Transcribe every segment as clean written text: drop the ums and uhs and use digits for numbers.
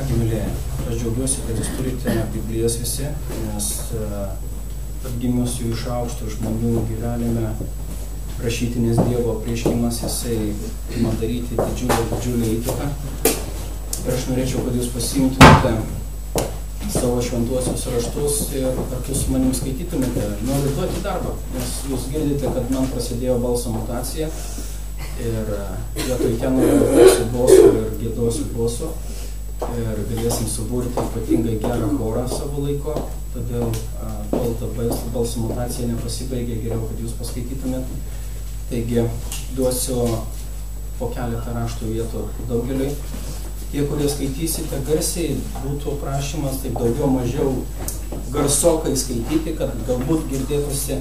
Kągi mylėjai, aš džiaugiuosi, kad jūs turite Biblijas visi, nes atgimusių iš aukštų žmonių gyvenime rašytinis Dievo apreiškimas, jisai ima daryti didžiulę įtaką. Ir aš norėčiau, kad jūs pasiimtumėte savo šventuosius raštus ir kartu su manim skaitytumėte. Noriu duoti darbą, nes jūs girdite, kad man prasidėjo balso mutacija ir vietoj tenoro boso ir giedosiu boso ir galėsim suburti ypatingai gerą chorą savo laiko, todėl kol ta balso mutacija nepasibaigė, geriau, kad jūs paskaitytumėt. Taigi duosiu po keletą raštų vietų daugeliui. Tie, kurie skaitysite garsiai, būtų prašymas taip daugiau mažiau garsokai skaityti, kad galbūt girdėtųsi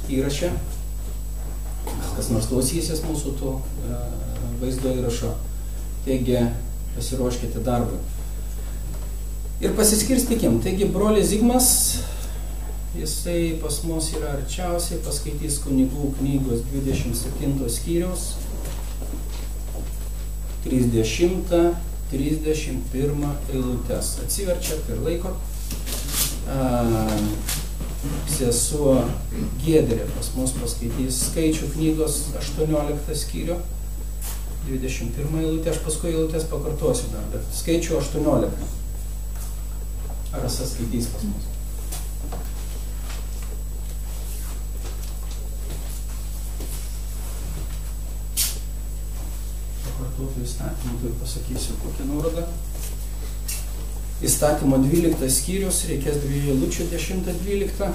įraše. Kas nors klausysis mūsų tų vaizdo įrašo. Taigi pasiruoškite darbui. Ir pasiskirstykim. Taigi brolis Zigmas, jisai pas mus yra arčiausiai, paskaitys Kunigų knygos 27 skyriaus 30-31 eilutes. Atsiverčiat ir laikot. Sesuo Giedrė pas mus paskaitys Skaičių knygos 18 skyrių 21 eilutė. Aš paskui eilutės pakartosiu dar, bet Skaičių 18. Rasa skaitys pas mus. Įstatymų, tai pasakysiu kokią nuorodą. Įstatymo 12 skyrius, reikės 2 eilučių 10-12.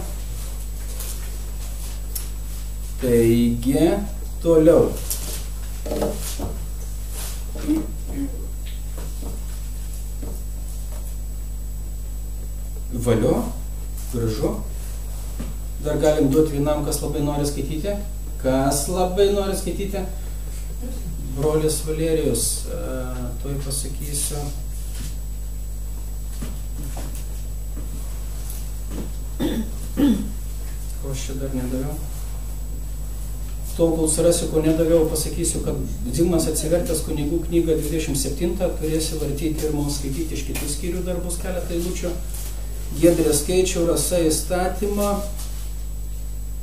Taigi, toliau. Valio, gražu. Dar galim duoti vienam, kas labai nori skaityti. Kas labai nori skaityti? Brolis Valerijus, toj pasakysiu. Ko aš čia dar nedaviau? Tol, kol surasiu, ko nedaviau, pasakysiu, kad Zigmas atsivertęs Kunigų knygą 27, turėsi vartyti ir mums skaityti iš kitų skyrių, dar bus keletą eilučių. Giedrė Skaičių, Rasa įstatymą.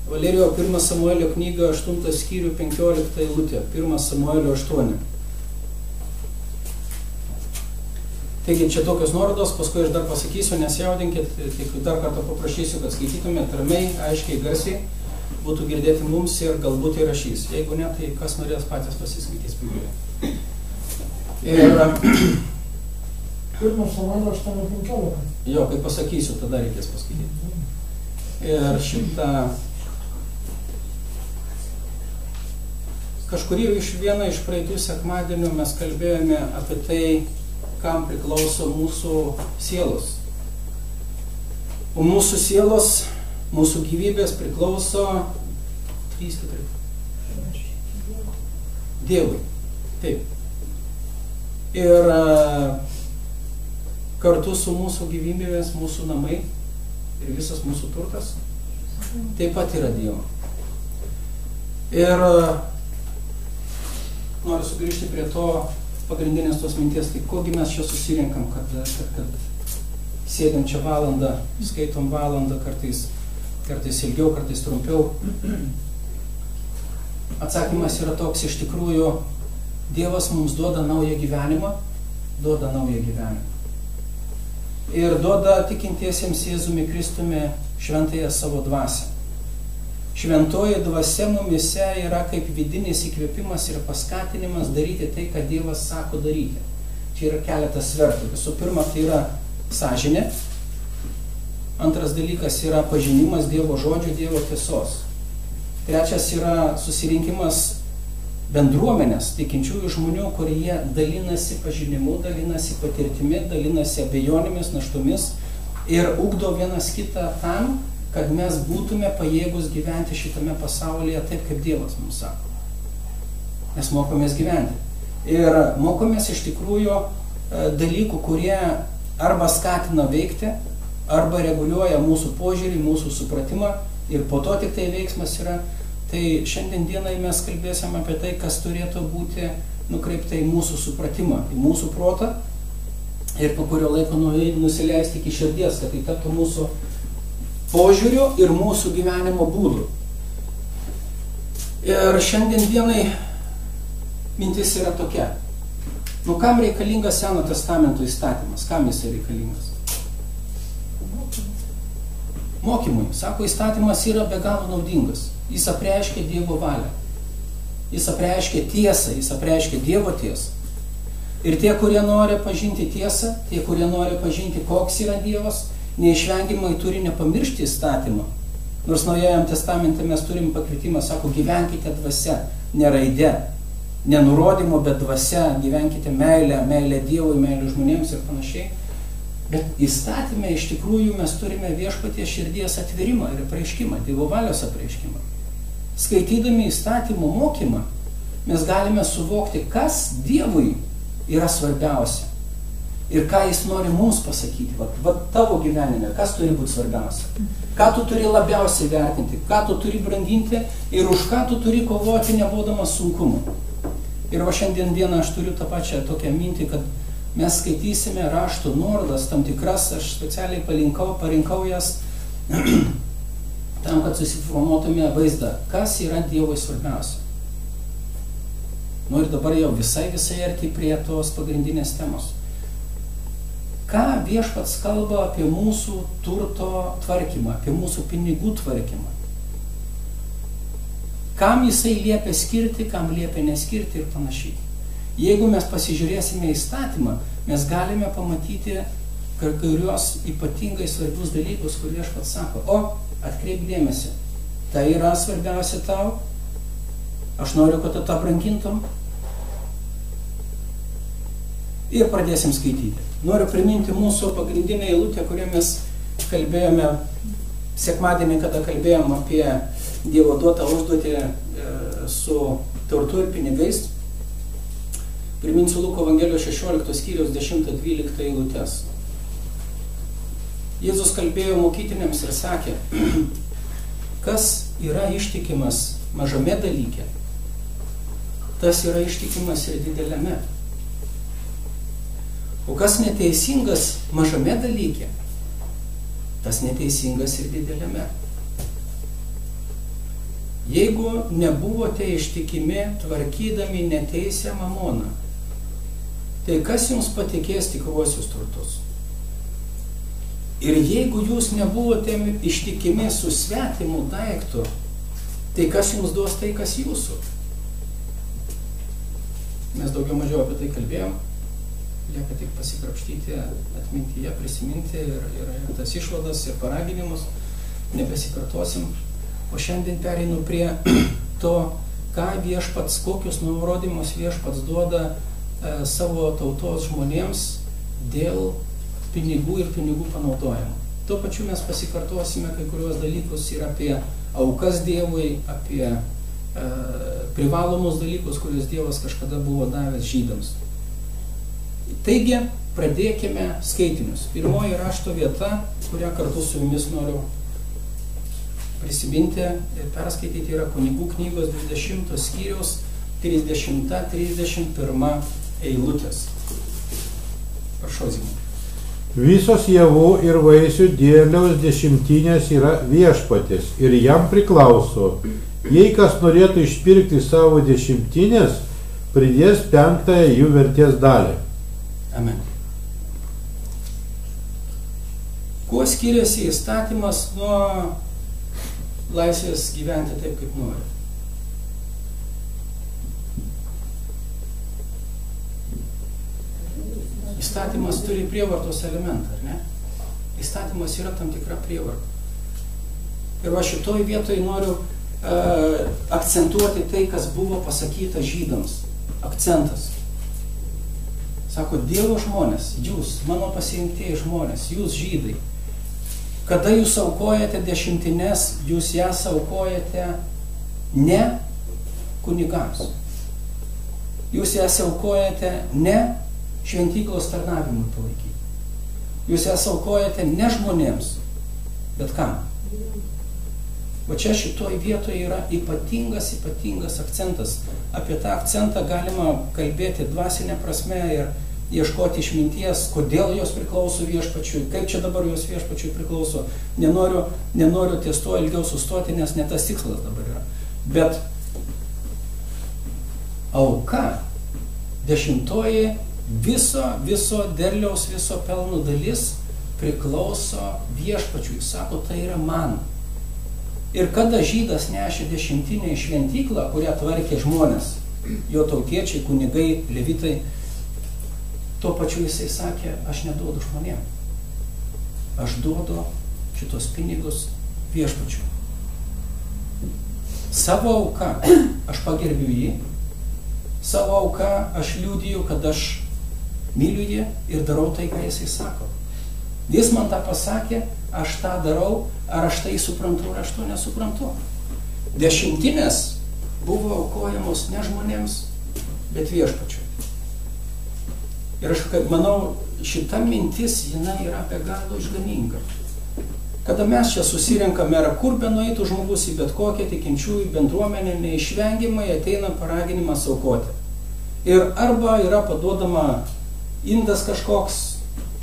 Valerijo 1 Samuelio knyga 8 skyrių 15 eilutė, 1 Samuelio 8. Taigi čia tokios nuorodos, paskui aš dar pasakysiu, nesijaudinkit, tik dar kartą paprašysiu, kad skaitytumėt ramiai, aiškiai, garsiai, būtų girdėti mums ir galbūt įrašys. Jeigu ne, tai kas norės patys pasiskaitys Biblijoje. Ir 1 Samuelio 8:15. Jo, kai pasakysiu, tada reikės paskaityti. Ir šitą kažkurį vieną iš praeitų sekmadienių mes kalbėjome apie tai, kam priklauso mūsų sielos. O mūsų sielos, mūsų gyvybės priklauso 3-4 Dievui. Taip. Ir kartu su mūsų gyvybės, mūsų namai ir visas mūsų turtas taip pat yra Dievo. Ir noriu sugrįžti prie to pagrindinės tos minties, tai kogi mes čia susirinkam, kad sėdėm čia valandą, skaitom valandą, kartais ilgiau, kartais trumpiau. Atsakymas yra toks, iš tikrųjų, Dievas mums duoda naują gyvenimą, ir duoda tikintiesiems Jėzumi Kristumi šventąją savo dvasią. Šventoji dvasia mumise yra kaip vidinis įkvėpimas ir paskatinimas daryti tai, ką Dievas sako daryti. Čia yra keletas svertų. Visų pirma, tai yra sąžinė. Antras dalykas yra pažinimas Dievo žodžio, Dievo tiesos. Trečias yra susirinkimas bendruomenės, tikinčiųjų žmonių, kurie dalinasi pažinimu, dalinasi patirtimi, dalinasi abejonėmis, naštomis ir ugdo vienas kitą tam, kad mes būtume pajėgus gyventi šitame pasaulyje taip, kaip Dievas mums sako. Mes mokomės gyventi. Ir mokomės iš tikrųjų dalykų, kurie arba skatina veikti, arba reguliuoja mūsų požiūrį, mūsų supratimą ir po to tik tai veiksmas yra. Tai šiandien dienai mes kalbėsim apie tai, kas turėtų būti nukreipta į mūsų supratimą, į mūsų protą ir po kurio laiko nusileisti iki širdies, kad tai taptų mūsų požiūriu ir mūsų gyvenimo būdu. Ir šiandien dienai mintis yra tokia. Nu, kam reikalingas Seno testamento įstatymas? Kam jis reikalingas? Mokymui. Sako, įstatymas yra be galo naudingas. Jis apreiškia Dievo valią. Jis apreiškia tiesą, jis apreiškia Dievo tiesą. Ir tie, kurie nori pažinti tiesą, tie, kurie nori pažinti, koks yra Dievas, neišvengiamai turi nepamiršti įstatymą. Nors Naujajam testamente mes turim pakvietimą, sako, gyvenkite dvasia, ne raide, ne nurodymo, bet dvasia, gyvenkite meilę, meilę Dievui, meilę žmonėms ir panašiai. Bet įstatyme iš tikrųjų mes turime viešpaties širdies atvirimą ir apreiškimą, Dievo valios apreiškimą. Skaitydami įstatymo mokymą, mes galime suvokti, kas Dievui yra svarbiausia ir ką jis nori mums pasakyti. Va tavo gyvenime, kas turi būti svarbiausia, ką tu turi labiausiai vertinti, ką tu turi branginti ir už ką tu turi kovoti nebūdamas sunkumu. Ir va šiandien dieną aš turiu tą pačią tokią mintį, kad mes skaitysime rašto nuorodas tam tikras, aš specialiai parinkau jas tam, kad susiformuotume vaizdą, kas yra Dievui svarbiausia. Nu ir dabar jau visai arti prie tos pagrindinės temos. Ką viešpats kalba apie mūsų turto tvarkymą, apie mūsų pinigų tvarkymą? Kam jisai liepia skirti, kam liepia neskirti ir panašiai. Jeigu mes pasižiūrėsime įstatymą, mes galime pamatyti kurios ypatingai svarbius dalykus, kur viešpats sako, o, atkreip dėmesį, tai yra svarbiausia tau, aš noriu, kad tu tą brangintum. Ir pradėsim skaityti. Noriu priminti mūsų pagrindinę eilutę, kurią mes kalbėjome sekmadienį, kada kalbėjom apie Dievo duotą užduotį su turtu ir pinigais. Priminsiu Luko Evangelijos 16 skyriaus 10-12 eilutes. Jėzus kalbėjo mokytiniams ir sakė, kas yra ištikimas mažame dalyke, tas yra ištikimas ir dideliame. O kas neteisingas mažame dalyke, tas neteisingas ir dideliame. Jeigu nebuvote ištikimi tvarkydami neteisę mamoną, tai kas jums patikės tikruosius turtus? Ir jeigu jūs nebuvote ištikimi su svetimu daiktu, tai kas jums duos tai, kas jūsų? Mes daugiau mažiau apie tai kalbėjom. Lieka tik pasikrapštyti, atmintyje, prisiminti ir tas išvadas ir paraginimus. Nebesikartosim. O šiandien pereinu prie to, ką viešpats, kokius nurodymus viešpats duoda savo tautos žmonėms dėl pinigų ir pinigų panaudojimo. Tuo pačiu mes pasikartosime kai kuriuos dalykus ir apie aukas Dievui, apie privalomus dalykus, kuriuos Dievas kažkada buvo davęs žydams. Taigi, pradėkime skaitinius. Pirmoji rašto vieta, kurią kartu su jumis noriu prisiminti ir perskaityti, yra Kunigų knygos 20 skyriaus 30-31 eilutės. Prašau, Zimai. Visos javų ir vaisių derliaus dešimtinės yra viešpaties ir jam priklauso. Jei kas norėtų išpirkti savo dešimtinės, pridės 5 jų vertės dalį. Amen. Kuo skiriasi įstatymas nuo laisvės gyventi taip, kaip nori? Įstatymas turi prievartos elementą, ar ne? Įstatymas yra tam tikra prievarta. Ir va šitoj vietoj noriu akcentuoti tai, kas buvo pasakyta žydams. Akcentas. Sako, Dievo žmonės, jūs, mano pasirinktieji žmonės, jūs žydai, kada jūs aukojate dešimtines, jūs jas aukojate ne kunigams. Jūs jas aukojate ne šventyklos tarnavimui palaikyti. Jūs jas aukojate ne žmonėms, bet kam? Va čia šitoj vietoje yra ypatingas akcentas. Apie tą akcentą galima kalbėti dvasinę prasme ir ieškoti išminties, kodėl jos priklauso viešpačiui, kaip čia dabar jos viešpačiui priklauso. Nenoriu ties to ilgiau sustoti, nes ne tas tikslas dabar yra. Bet auka, 10 viso derliaus, viso pelno dalis priklauso viešpačiui. Sako, tai yra man. Ir kada žydas nešė 10 į šventyklą, kurią tvarkė žmonės, jo tautiečiai, kunigai, levitai, tuo pačiu jisai sakė, aš neduodu žmonėm. Aš duodu šitos pinigus viešpačiui. Savo auką aš pagerbiu jį, savo auką aš liudiju, kad aš myliu jį ir darau tai, ką jisai sako. Jis man tą pasakė, aš tą darau, ar aš tai suprantu, ar aš to nesuprantu. 10 buvo aukojamos ne žmonėms, bet viešpačiui. Ir aš manau, šita mintis, jinai yra be galo išganinga. Kada mes čia susirenkame, ar kur be nueitų žmogus į bet kokią tikinčiųjų bendruomenę, neišvengiamai ateina paraginimas aukoti. Ir arba yra paduodama indas kažkoks,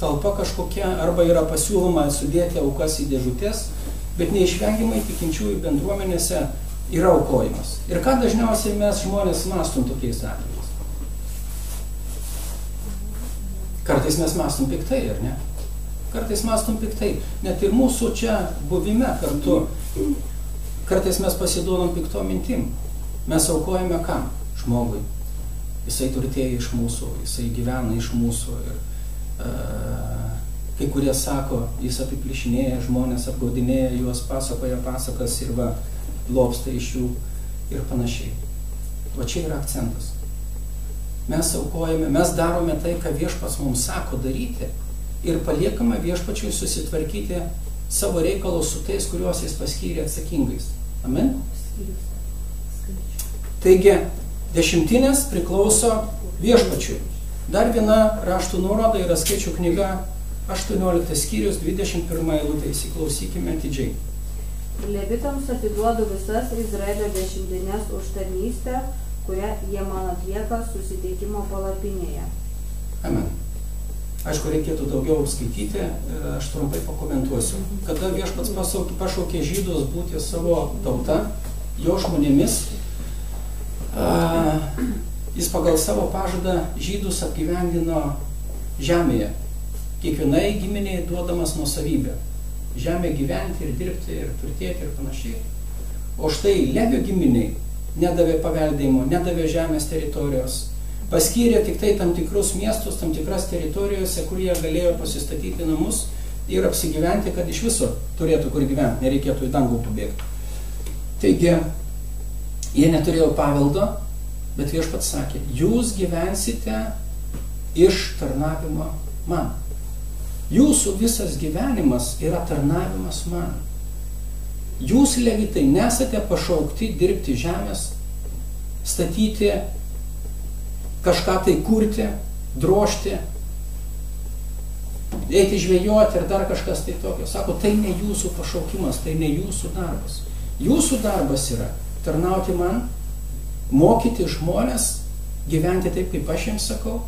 talpa kažkokia, arba yra pasiūloma sudėti aukas į dėžutės, bet neišvengiamai tikinčiųjų bendruomenėse yra aukojimas. Ir ką dažniausiai mes žmonės mąstom tokiais atvejais? Kartais mes mąstom piktai, ar ne? Kartais mąstom piktai. Net ir mūsų čia buvime kartu. Kartais mes pasiduodam pikto mintim. Mes aukojame kam? Žmogui. Jisai turtėja iš mūsų, jisai gyvena iš mūsų. Ir kai kurie sako, jis apiplišinėja žmonės, apgaudinėja juos, pasakoja pasakas ir va, lobsta iš jų ir panašiai. Va čia yra akcentas. Mes aukojame, mes darome tai, ką viešpats mums sako daryti ir paliekame viešpačiui susitvarkyti savo reikalus su tais, kuriuos jis paskyrė atsakingais. Amen? Taigi, 10 priklauso viešpačiui. Dar viena raštų nuoroda yra Skaičių knyga 18 skyrius 21 eilutė. Įsiklausykime atidžiai. Levitams atiduodu visas Izraelio 10 už tarnystę, kurią jie man atlieka susitikimo palapinėje. Amen. Aišku, reikėtų daugiau skaityti, aš trumpai pakomentuosiu. Kada viešpats pašaukė žydus būti savo tauta, jo žmonėmis, jis pagal savo pažadą žydus apgyvendino žemėje. Kiekvienai giminiai duodamas nuosavybę. Žemė gyventi ir dirbti ir turtėti ir panašiai. O štai Levio giminiai nedavė paveldėjimo, nedavė žemės teritorijos. Paskyrė tik tai tam tikrus miestus, tam tikras teritorijose, kur jie galėjo pasistatyti namus ir apsigyventi, kad iš viso turėtų kur gyventi, nereikėtų į dangų pabėgti. Taigi, jie neturėjo paveldo, bet viešpats sakė, jūs gyvensite iš tarnavimo man. Jūsų visas gyvenimas yra tarnavimas man. Jūs, levitai, nesate pašaukti dirbti žemės, statyti, kažką tai kurti, drožti, eiti žvejoti ir dar kažkas tai tokio. Sako, tai ne jūsų pašaukimas, tai ne jūsų darbas. Jūsų darbas yra tarnauti man, mokyti žmonės, gyventi taip, kaip aš jiems sakau,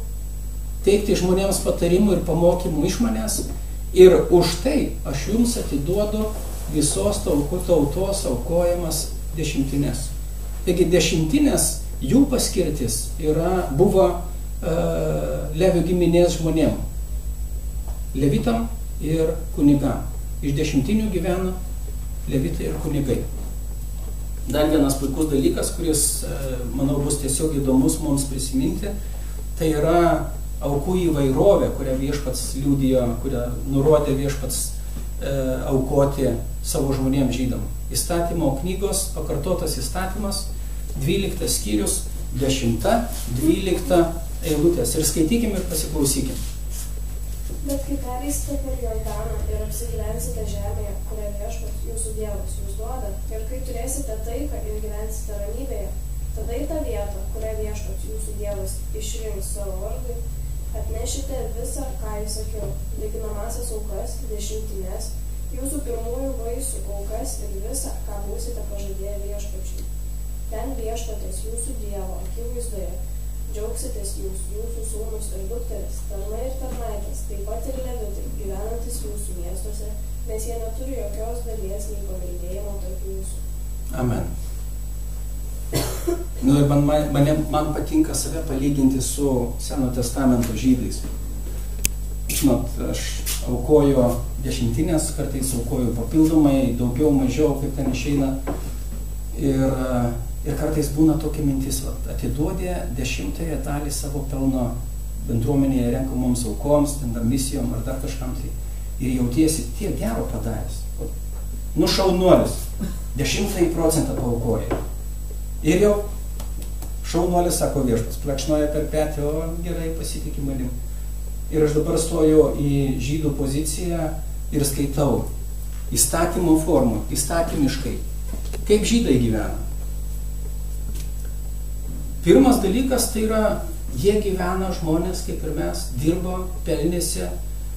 teikti žmonėms patarimų ir pamokymų iš manęs ir už tai aš jums atiduodu visos tautos aukojamas 10. Taigi 10 jų paskirtis buvo Levio giminės žmonėm, levitam ir kunigam. Iš 10 gyveno levitai ir kunigai. Dar vienas puikus dalykas, kuris, manau, bus tiesiog įdomus mums prisiminti, tai yra aukų įvairovė, kurią viešpats liudijo, kurią nurodė viešpats aukoti savo žmonėms žydam. Įstatymo knygos, pakartotas įstatymas, 12 skyrius, 10-12 eilutės. Ir skaitykim ir pasiklausykim. Bet kai pereisite per Jordaną ir apsigyvensite žemėje, kurią viešpats jūsų Dievas jūs duoda, ir kai turėsite taiką ir gyvensite ramybėje, tada į tą vietą, kurią viešpats jūsų Dievas išrinks savo vardui, atnešite visą, ką jis sakiau, deginamasias aukas, 10, jūsų pirmųjų vaisių aukas ir visą, ką būsite pažadėję viešpačiui. Ten viešpatės jūsų Dievo akivaizdoje Džiaugsitės jūs, jūsų sūnus ir dukteris, tarnai ir tarnaitės, taip pat ir levitai, gyvenantis jūsų miestuose, nes jie neturi jokios dalies nei paveldėjimo tarp jūsų. Amen. Nu, ir man patinka save palyginti su Seno testamento žydais. Žinot, aš aukoju dešimtinės, kartais aukoju papildomai, daugiau, mažiau, kaip ten išeina. Ir kartais būna tokia mintis, atiduodė 10% dalį savo pelno bendruomenėje renkamoms aukoms, ten dar misijom ar dar kažkam tai. Ir jautiesi tiek gero padaręs. Nu šaunuolis, 10% paaukoja. Ir jau šaunuolis, sako viešpats, plekšnoja per petį, o gerai, pasitikė manim. Ir aš dabar stoju į žydų poziciją ir skaitau įstatymo formų, įstatymiškai, kaip žydai gyvena. Pirmas dalykas tai yra, jie gyvena žmonės, kaip ir mes, dirbo, pelnėsi,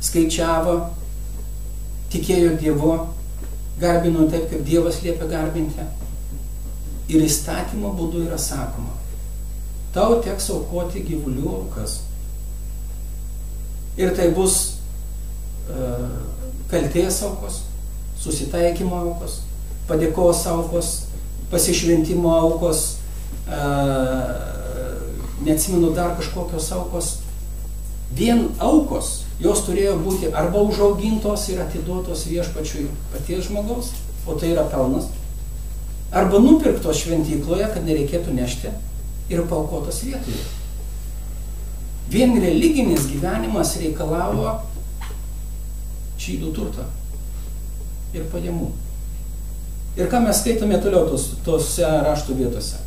skaičiavo, tikėjo Dievu, garbino taip, kaip Dievas liepia garbinti. Ir įstatymo būdu yra sakoma, tau teks aukoti gyvulių aukas. Ir tai bus kaltės aukos, susitaikymo aukos, padėkos aukos, pasišventimo aukos, neatsimenu dar kažkokios aukos. Vien aukos, jos turėjo būti arba užaugintos ir atiduotos viešpačiui paties žmogaus, o tai yra pelnas, arba nupirktos šventykloje, kad nereikėtų nešti, ir paaukotos vietoje. Vien religinis gyvenimas reikalavo žydų turto ir pajamų. Ir ką mes skaitome toliau tose raštų vietose?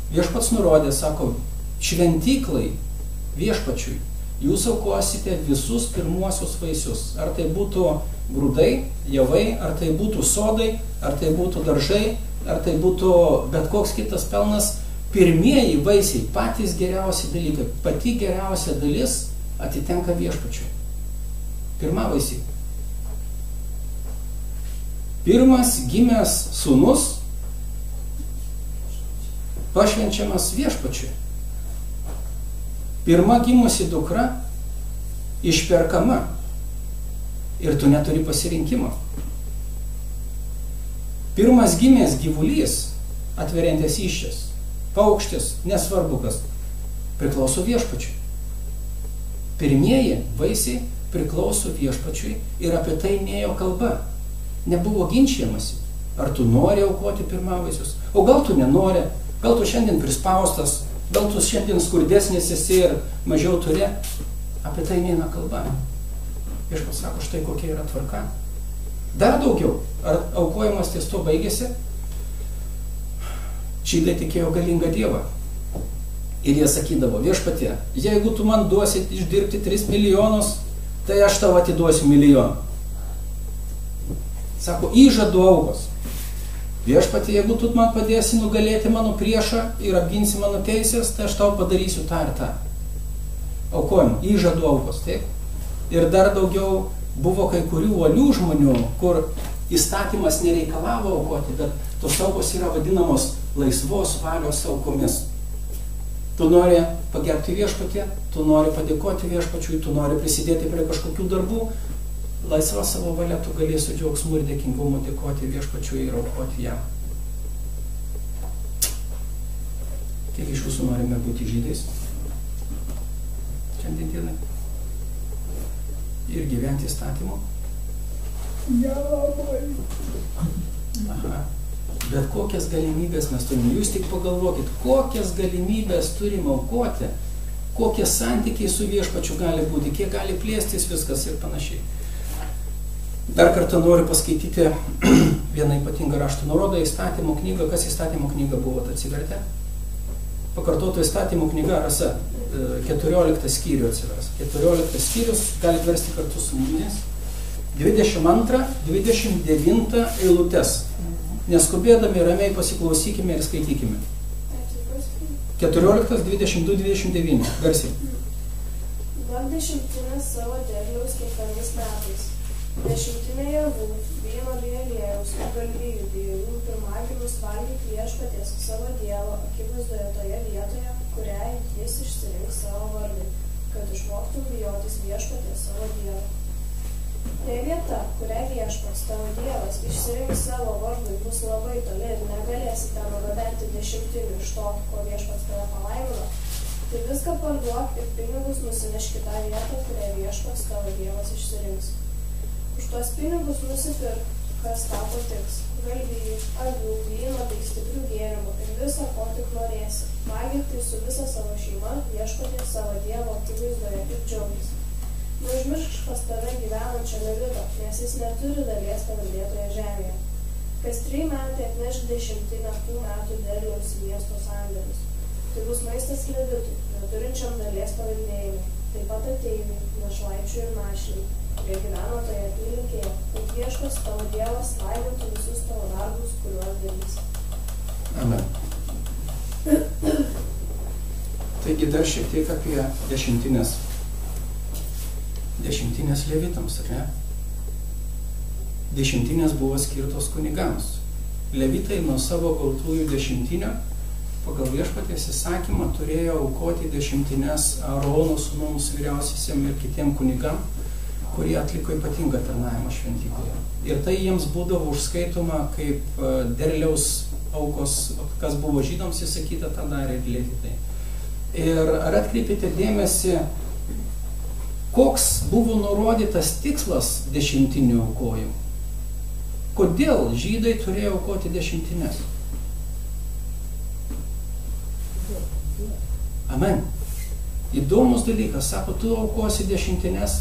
Viešpats nurodė, sako, šventyklai viešpačiui jūs aukosite visus pirmuosius vaisius. Ar tai būtų grūdai, javai, ar tai būtų sodai, ar tai būtų daržai, ar tai būtų bet koks kitas pelnas. Pirmieji vaisiai, patys geriausi dalykai, pati geriausia dalis atitenka viešpačiui. Pirma vaisiai. Pirmas gimęs sūnus pašvenčiamas viešpačiui. Pirma gimusi dukra išperkama ir tu neturi pasirinkimo. Pirmas gimęs gyvulys atveriantis įsčias, paukštis, nesvarbu kas, priklauso viešpačiui. Pirmieji vaisiai priklauso viešpačiui ir apie tai nėjo kalba. Nebuvo ginčijamasi, ar tu nori aukoti pirmavaisius, o gal tu nenori, gal tu šiandien prispaustas, gal tu šiandien skurdesnis esi ir mažiau turi, apie tai neina kalba. Viešpats sako, štai kokia yra tvarka. Dar daugiau, ar aukojimas ties to baigėsi? Žydai tikėjo galingą Dievą. Ir jie sakydavo, viešpatie, jeigu tu man duosi išdirbti 3 milijonus, tai aš tau atiduosiu 1 milijoną. Sako, įžadų aukos. Viešpatie, jeigu tu man padėsi nugalėti mano priešą ir apginsi mano teisės, tai aš tau padarysiu tą ir tą. Aukojim, įžadų aukos, taip? Ir dar daugiau buvo kai kurių uolių žmonių, kur įstatymas nereikalavo aukoti, bet tos aukos yra vadinamos laisvos valios aukomis. Tu nori pagerbti viešpatį, tu nori padėkoti viešpačiui, tu nori prisidėti prie kažkokių darbų, laisva savo valia tu gali su džiaugsmu ir dėkingumu dėkoti viešpačiui ir aukoti jam. Kiek iš jūsų norime būti žydais? Šiandien dienai. Ir gyventi įstatymu? Nelabai. Aha. Bet kokias galimybės mes turime. Jūs tik pagalvokit, kokias galimybės turime aukoti, kokie santykiai su viešpačiu gali būti, kiek gali plėstis viskas ir panašiai. Dar kartą noriu paskaityti vieną ypatingą raštą nurodą, įstatymo knygą. Kas įstatymo knygą buvo atsivertę? Pakartoto įstatymo knyga, Rasa, 14 skyrių atsivers. 14 skyrius galite versti kartu su mumis. 22, 29 eilutes. Neskubėdami ramiai pasiklausykime ir skaitykime. 14, 22, 29. Garsiai. Duok dešimtinę savo derliaus kiekvienais metais. Dešimtinę javų, vyno bei aliejaus, galvijų bei avių pirmagimius valgyk viešpaties savo Dievo akivaizdoje toje vietoje, kurią jis išsirinks savo vardui, kad išmoktum bijotis viešpaties savo Dievo. Jei vieta, kurią viešpats tavo Dievas išsirinks savo vardui, bus labai toli ir negalėsi ten nugabenti 10 iš to, ko viešpats tave palaimino, tai viską parduok ir pinigus nusinešk į tą vietą, kurią viešpats tavo Dievas išsirinks. Už tuos pinigus nusipirk, kas tau patiks – galvijų, avių, vyno bei stiprių gėrimų ir visą, ko tik norėsi. Valgyk tai su visa savo šeima, viešpaties savo Dievo akivaizdoje ir džiaugis. Neužmiršk pas tave gyvenančio Levito, nes jis neturi dalies paveldėtoje žemėje. Kas 3 metai atnešk 10 tų metų derliaus į miesto sandėlius. Tai bus maistas Levitui, neturinčiam dalies paveldėjimui, taip pat ateiviui, našlaičiui ir našliai, kurie gyvena toje apylinkėje, kad viešpats tavo Dievas laimintų visus tavo darbus, kuriuos darysi. Amen. Taigi dar šiek tiek apie dešimtinės levitams, ar ne? Dešimtinės buvo skirtos kunigams. Levitai nuo savo gautųjų dešimtinio pagal viešpaties įsakymą turėjo aukoti dešimtinės Aarono sūnums vyriausiesiem ir kitiem kunigam, kurie atliko ypatingą tarnavimą šventykloje. Ir tai jiems būdavo užskaitoma kaip derliaus aukos, kas buvo žydams įsakyta, tą darė ir levitai. Ir ar atkreipėte dėmesį, koks buvo nurodytas tikslas dešimtinių aukojimų? Kodėl žydai turėjo aukoti dešimtinės? Amen. Įdomus dalykas, sako, tu aukosi dešimtinės,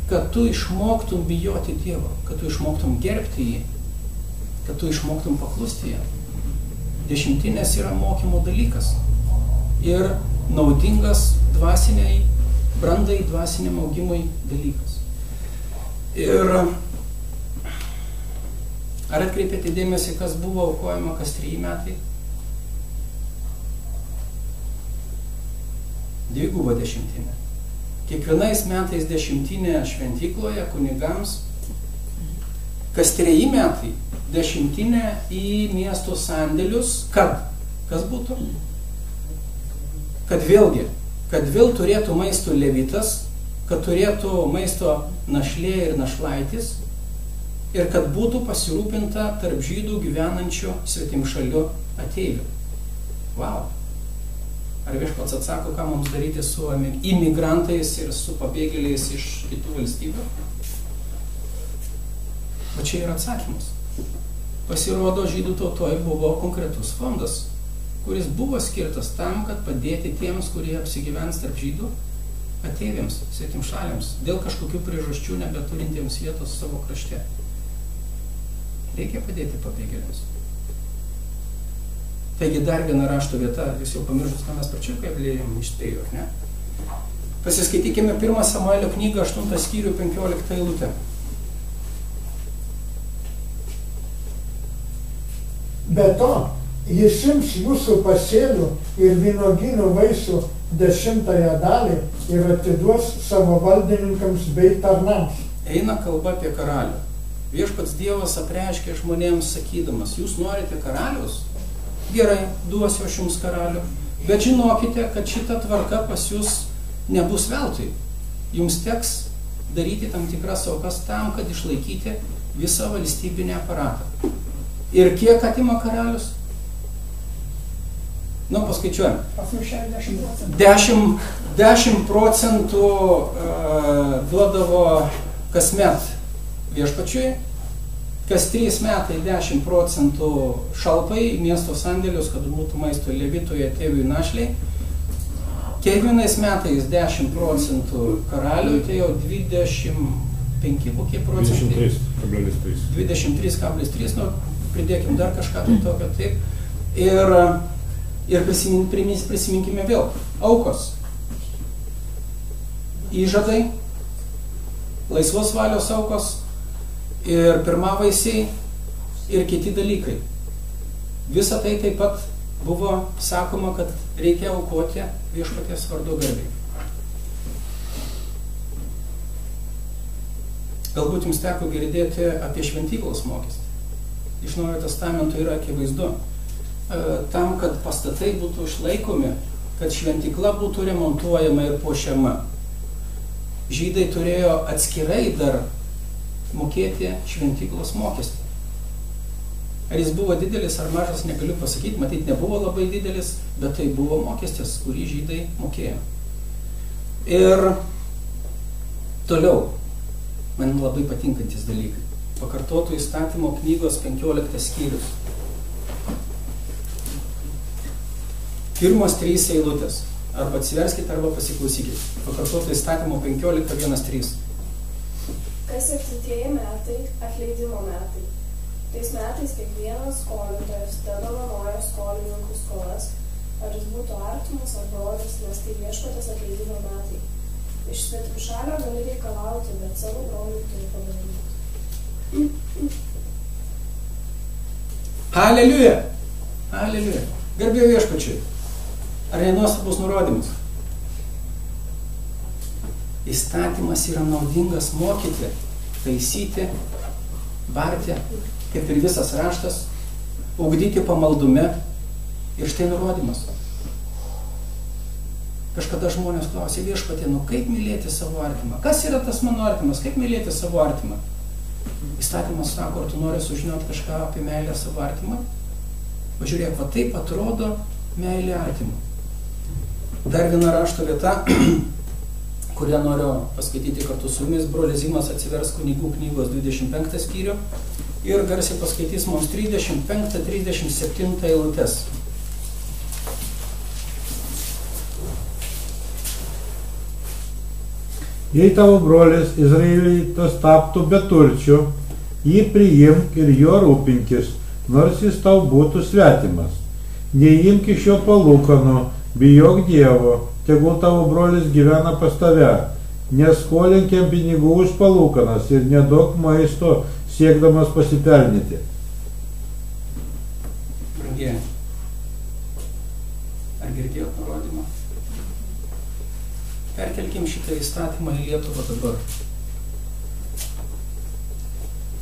kad tu išmoktum bijoti Dievo, kad tu išmoktum gerbti jį, kad tu išmoktum paklusti jam. Dešimtinės yra mokymo dalykas ir naudingas dvasiniai brandai, dvasiniam augimui dalykas. Ir ar atkreipėte dėmesį, kas buvo aukojama kas 3 metai? Dviguba dešimtinė. Kiekvienais metais dešimtinė šventykloje kunigams, kas 3 metai dešimtinė į miesto sandėlius, kad? Kas būtų? Kad vėl turėtų maisto levitas, kad turėtų maisto našlė ir našlaitis ir kad būtų pasirūpinta tarp žydų gyvenančių svetimšalių ateivių. Vau! Ar viešpats atsako, ką mums daryti su imigrantais ir su pabėgėliais iš kitų valstybių? O čia yra atsakymas. Pasirodo, žydų tautoje buvo konkretus fondas, kuris buvo skirtas tam, kad padėti tiems, kurie apsigyvens tarp žydų ateiviams, svetimšaliams, dėl kažkokių priežasčių nebeturintiems vietos savo krašte. Reikia padėti pabėgėliams. Taigi dar viena rašto vieta, jūs jau pamiršus, ką mes pačiu, kaip lėjom išspėjo, ne? Pasiskaitykime 1 Samuelio knygą, 8 skyrių, 15 eilutę. Be to, jis ims jūsų pasėlių ir vynuogynų vaisių 10 dalį ir atiduos savo valdininkams bei tarnams. Eina kalba apie karalių. Viešpats Dievas apreiškė žmonėms sakydamas, jūs norite karalius? Gerai, duosiu aš jums karalių, bet žinokite, kad šita tvarka pas jūs nebus veltui. Jums teks daryti tam tikras aukas tam, kad išlaikyti visą valstybinį aparatą. Ir kiek atima karalius? Nu, paskaičiuojam. 10% duodavo kasmet viešpačiui, kas 3 metai 10% šalpai miesto sandėlius, kad būtų maisto levitui, ateiviui, našliai. Kiekvienais metais 10% karaliui, tai jau 25 kokie procentai. 23,3. 23,3, nu, pridėkim dar kažką tai tokio, taip. Ir prisiminkime vėl. Aukos. Įžadai, laisvos valios aukos, ir pirmavaisiai, ir kiti dalykai. Visa tai taip pat buvo sakoma, kad reikia aukoti viešpaties vardo garbei. Galbūt jums teko girdėti apie šventyklos mokestį. Iš Naujojo testamento yra akivaizdu. Tam, kad pastatai būtų išlaikomi, kad šventykla būtų remontuojama ir puošiama. Žydai turėjo atskirai dar mokėti šventyklos mokestį. Ar jis buvo didelis ar mažas, negaliu pasakyti, matyt, nebuvo labai didelis, bet tai buvo mokestis, kurį žydai mokėjo. Ir toliau, man labai patinkantis dalykai. Pakartotų įstatymo knygos 15 skyrius. Pirmos 3 eilutės. Arba atsiverskite, arba pasiklausykite. Pakartotų įstatymo 15:1-3. Kas 7 metai atleidimo metai. Tais metais kiekvienas skolintojas tedovanoja skolininkų skolas, ar jis būtų artimas ar brolis, nes tai viešpaties atleidimo metai. Iš svetimšalio gali reikalauti, bet savo broliui turi padaryti. Aleliuja! Aleliuja! Garbė viešpačiui! Ar nenuostabus nurodymas? Įstatymas yra naudingas mokyti, taisyti, barti, kaip ir visas raštas, ugdyti pamaldume. Ir štai nurodymas. Kažkada žmonės klausė, viešpatie, kaip mylėti savo artimą? Kas yra tas mano artimas? Kaip mylėti savo artimą? Įstatymas sako, ar tu nori sužinoti kažką apie meilę savo artimą? Pažiūrėk, va taip atrodo meilė artimą. Dar viena rašto vieta, kurią noriu paskaityti kartu su jumis. Brolis Zimas atsivers Kunigų knygos 25 skyrių ir garsiai paskaitys mums 35-37 eilutes. Jei tavo brolis Izraelitas taptų beturčiu, jį priimk ir jo rūpinkis, nors jis tau būtų svetimas. Neimk iš jo palūkanų, bijok Dievo, tegul tavo brolis gyvena pas tave, neskolink jam pinigų už palūkanas ir neduok maisto siekdamas pasipelnyti. Brangieji, ar girdėjot nurodymą? Perkelkim šitą įstatymą į Lietuvą dabar.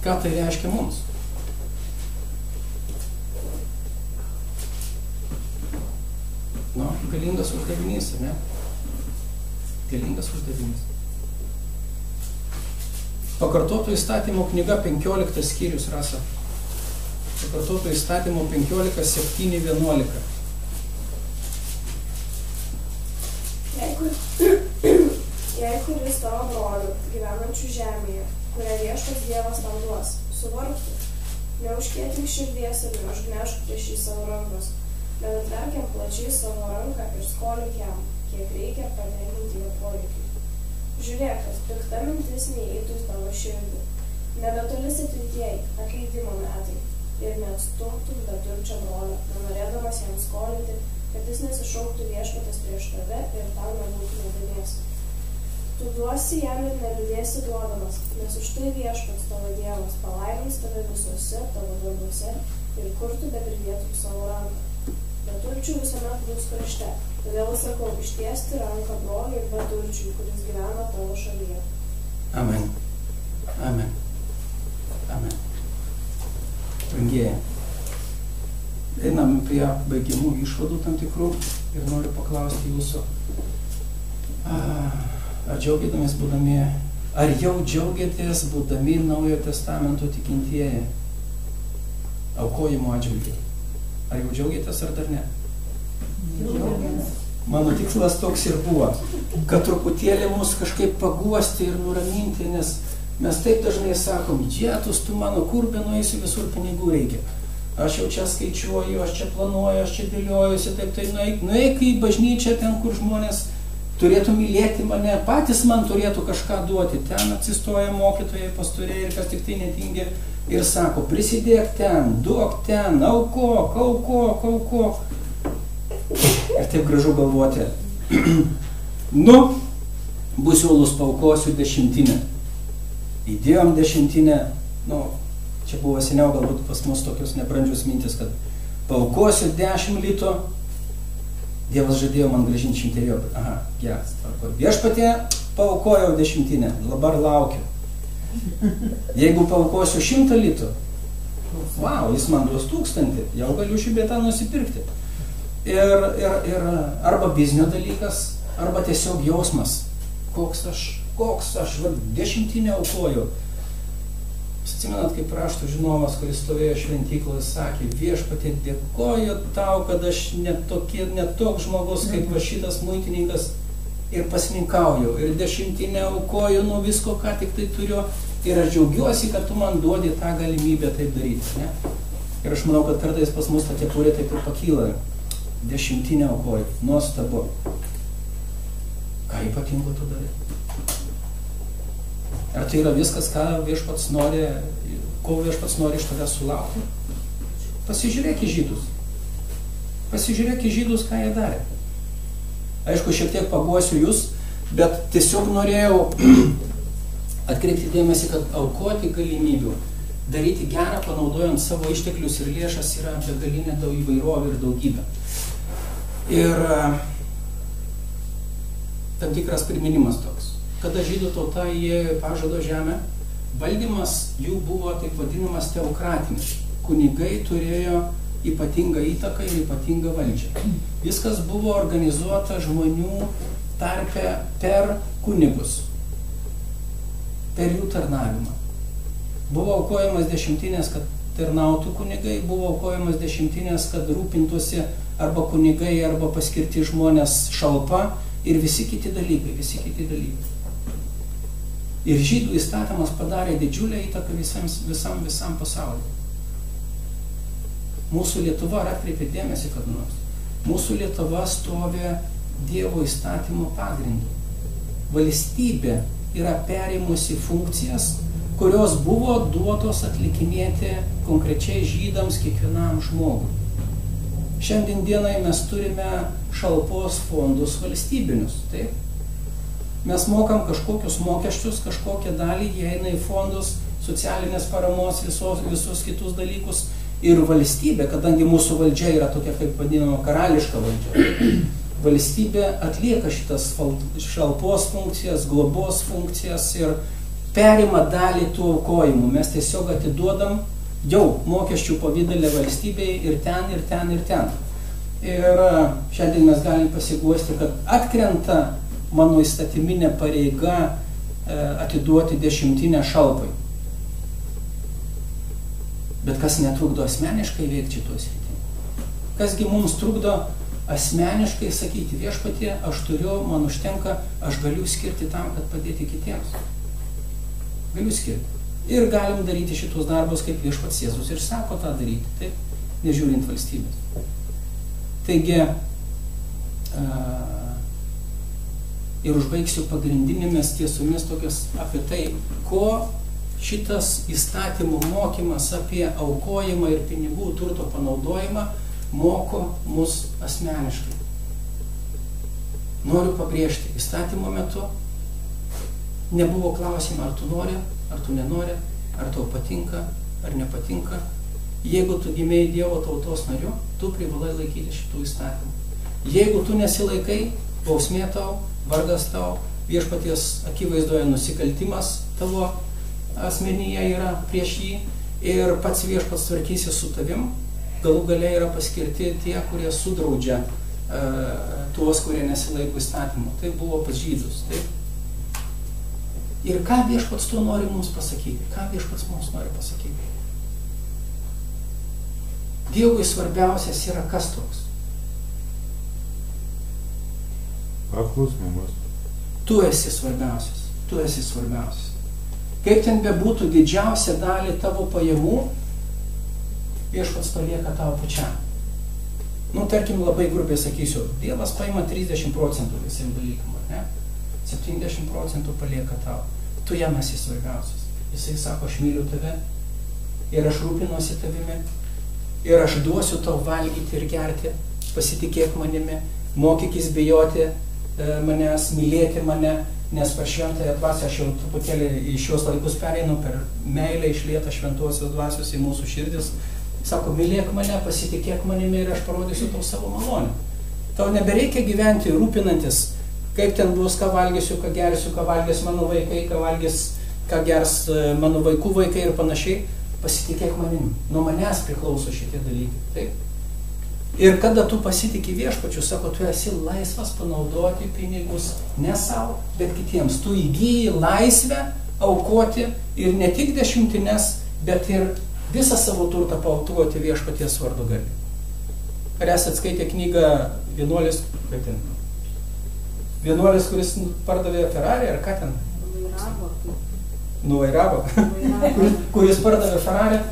Ką tai reiškia mums? Galingas uždavinys, ne? Galingas uždavinys. Pakartotų įstatymo knyga 15 skyrius, Rasa. Pakartotų įstatymo 15:7-11. Jei kuris tavo brolių gyvenančių žemėje, kurią viešpats Dievas tau duos, suvargtų, neužkietink širdies ir neužgniaužk prieš jį savo rankos, bet atverk jam plačiai savo ranką ir skolink jam, kiek reikia patenkinti jo poreikiui. Žiūrėk, kad pikta mintis neįeitų į tavo širdį. Nebetoli septintieji atleidimo metai ir neatstumtum beturčio brolio, nenorėdamas jam skolinti, kad jis nesišauktų viešpaties prieš tave ir tau nebūtų nuodėmės. Tu duosi jam ir neliūdėsi duodamas, nes už tai viešpats tavo Dievas palaimins tave visuose tavo darbuose ir kur tu bepridėtum savo ranką. Beturčių visuomet bus krašte, todėl sakau, ištiesti ranką broliui ir beturčiui, kuris gyvena tavo šalyje. Amen. Amen. Amen. Brangieji, einam prie baigiamų išvadų tam tikrų ir noriu paklausti jūsų, ar džiaugiatės būdami, ar jau džiaugiatės būdami Naujojo Testamento tikintieji aukojimo atžvilgiu? Ar jau džiaugiatės ar dar ne? Džiaugiamės. Mano tikslas toks ir buvo, kad truputėlį mus kažkaip paguosti ir nuraminti, nes mes taip dažnai sakom, džetus tu mano, kur be nueisiu, visur pinigų reikia. Aš jau čia skaičiuoju, aš čia planuoju, aš čia dėliojusi, taip tai nueik į bažnyčią ten, kur žmonės turėtų mylėti mane, patys man turėtų kažką duoti. Ten atsistoja mokytojai, pastoriai ir kas tik tai netingi ir sako, prisidėk ten, duok ten, aukok. Ir taip gražu galvoti, bus uolus, paaukosiu 10. Įdėjom 10, čia buvo seniau galbūt pas mus tokios nebrandžios mintis, kad paaukosiu 10 litų, Dievas žadėjo man grąžinti 100. Aha, geras, tvarko. Viešpatie, paaukojau 10, dabar laukiu. Jeigu paaukosiu 100 litų, jis man duos 1000, jau galiu šį bėtą nusipirkti. Ir arba biznio dalykas, arba tiesiog jausmas, koks aš 10 aukoju. Atsimenat, kaip rašto žinovas, kuris stovėjo šventykloje, sakė, Viešpatie, dėkoju tau, kad aš net toks žmogus, kaip va šitas muitininkas, ir pasninkauju, ir 10 aukoju nuo visko, ką tik tai turiu, ir aš džiaugiuosi, kad tu man duodi tą galimybę taip daryti. Ne? Ir aš manau, kad kartais pas mus ta kepurė taip ir pakyla. 10 aukoju, nuostabu. Ką ypatingo tu darai? Ar tai yra viskas, ką Viešpats nori, ko Viešpats nori iš tavęs sulaukti? Pasižiūrėk į žydus. Pasižiūrėk į žydus, ką jie darė. Aišku, šiek tiek paguosiu jūs, bet tiesiog norėjau atkreipti dėmesį, kad aukoti galimybių, daryti gerą, panaudojant savo išteklius ir lėšas yra begalinė daug įvairovė ir daugybė. Ir tam tikras priminimas toks. Kada žydų tauta įėjo į pažado žemę, valdymas jų buvo taip vadinamas teokratinis. Kunigai turėjo ypatingą įtaką ir ypatingą valdžią. Viskas buvo organizuota žmonių tarpe per kunigus, per jų tarnavimą. Buvo aukojamas 10, kad tarnautų kunigai, buvo aukojamas 10, kad rūpintųsi arba kunigai, arba paskirti žmonės šalpa ir visi kiti dalykai. Ir žydų įstatymas padarė didžiulę įtaką visam pasauliu. Mūsų Lietuva, ar atkreipė dėmesį, kad nors, mūsų Lietuva stovi Dievo įstatymo pagrindu. Valstybė yra perėmusi funkcijas, kurios buvo duotos atlikinėti konkrečiai žydams kiekvienam žmogui. Šiandien dienai mes turime šalpos fondus valstybinius, taip? Mes mokam kažkokius mokesčius, kažkokią dalį, jie eina į fondus, socialinės paramos, visus kitus dalykus. Ir valstybė, kadangi mūsų valdžia yra tokia, kaip vadinama, karališka valdžia, valstybė atlieka šitas šalpos funkcijas, globos funkcijas ir perima dalį tų aukojimų. Mes tiesiog atiduodam jau mokesčių pavydalę valstybei ir ten. Ir šiandien mes galim pasiguosti, kad atkrenta mano įstatyminė pareiga atiduoti 10 šalpai. Bet kas netrukdo asmeniškai veikti šitoj srity? Kasgi mums trukdo asmeniškai sakyti, Viešpatie, aš turiu, man užtenka, aš galiu skirti tam, kad padėti kitiems. Galiu skirti. Ir galim daryti šitus darbus, kaip Viešpats Jėzus ir sako tą daryti, taip, nežiūrint valstybės. Taigi, ir užbaigsiu pagrindinėmis tiesomis tokias apie tai, ko šitas įstatymų mokymas apie aukojimą ir pinigų turto panaudojimą moko mus asmeniškai. Noriu pabrėžti, įstatymo metu nebuvo klausimo, ar tu nori, ar tu nenori, ar tau patinka, ar nepatinka. Jeigu tu gimėjai Dievo tautos nariu, tu privalai laikyti šitų įstatymų. Jeigu tu nesilaikai, bausmė tau, vargas tau, Viešpaties akivaizdoje nusikaltimas tavo asmenyje yra prieš jį ir pats Viešpats tvarkysi su tavim, galų gale yra paskirti tie, kurie sudraudžia tuos, kurie nesilaiko įstatymų. Tai buvo pas žydus. Taip? Ir ką Viešpats tuo nori mums pasakyti? Ką Viešpats mums nori pasakyti? Dievui svarbiausias yra kas toks? Paklusnumas. Tu esi svarbiausias. Tu esi svarbiausias. Kaip ten bebūtų didžiausią dalį tavo pajamų, Viešpats palieka tavo pačiam. Tarkim, labai grubiai sakysiu, Dievas paima 30% visiem dalykam, ne? 70% palieka tau. Tu jam esi svarbiausias. Jisai sako, aš myliu tave ir aš rūpinuosi tavimi ir aš duosiu tau valgyti ir gerti, pasitikėk manimi, mokykis bijoti manęs, mylėti mane, nes per šventąją dvasią aš jau truputėlį į šios laikus pereinu, per meilę išlietą šventosios dvasios į mūsų širdis. Sako, mylėk mane, pasitikėk manimi ir aš parodysiu tau savo malonę. Tau nebereikia gyventi rūpinantis, kaip ten bus, ką valgysiu, ką gersiu, ką valgys mano vaikai, ką gers mano vaikų vaikai ir panašiai. Pasitikėk manimi. Nuo manęs priklauso šitie dalykai. Taip? Ir kada tu pasitiki viešpačiu, sako, tu esi laisvas panaudoti pinigus ne savo, bet kitiems. Tu įgyji laisvę aukoti ir ne tik dešimtines, bet ir visą savo turtą paaukoti viešpaties vardu gali. Ar esat skaitę knygą Vienuolis, kaip ten? Vienuolis, kuris pardavė Ferrari, ar ką ten? Nuvairavo. Kuris pardavė Ferrari.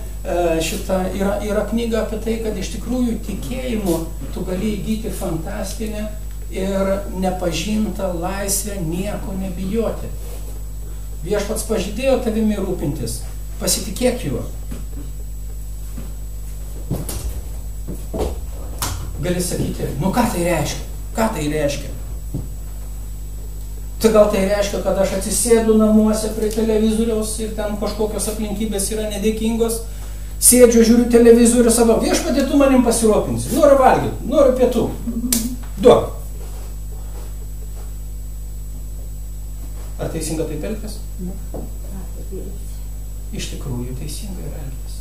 Šita yra knyga apie tai, kad iš tikrųjų tikėjimu tu gali įgyti fantastinę ir nepažintą laisvę nieko nebijoti. Viešpats pažadėjo tavimi rūpintis, pasitikėk juo. Gali sakyti, nu ką tai reiškia? Ką tai reiškia? Tai gal tai reiškia, kad aš atsisėdu namuose prie televizoriaus ir ten kažkokios aplinkybės yra nedėkingos, sėdžiu, žiūriu televizorių, savo viešpatį, tu manim pasirūpinsi. Noriu valgyti, noriu pietų. Duok. Ar teisinga taip elgtis? Iš tikrųjų teisingai elgtis.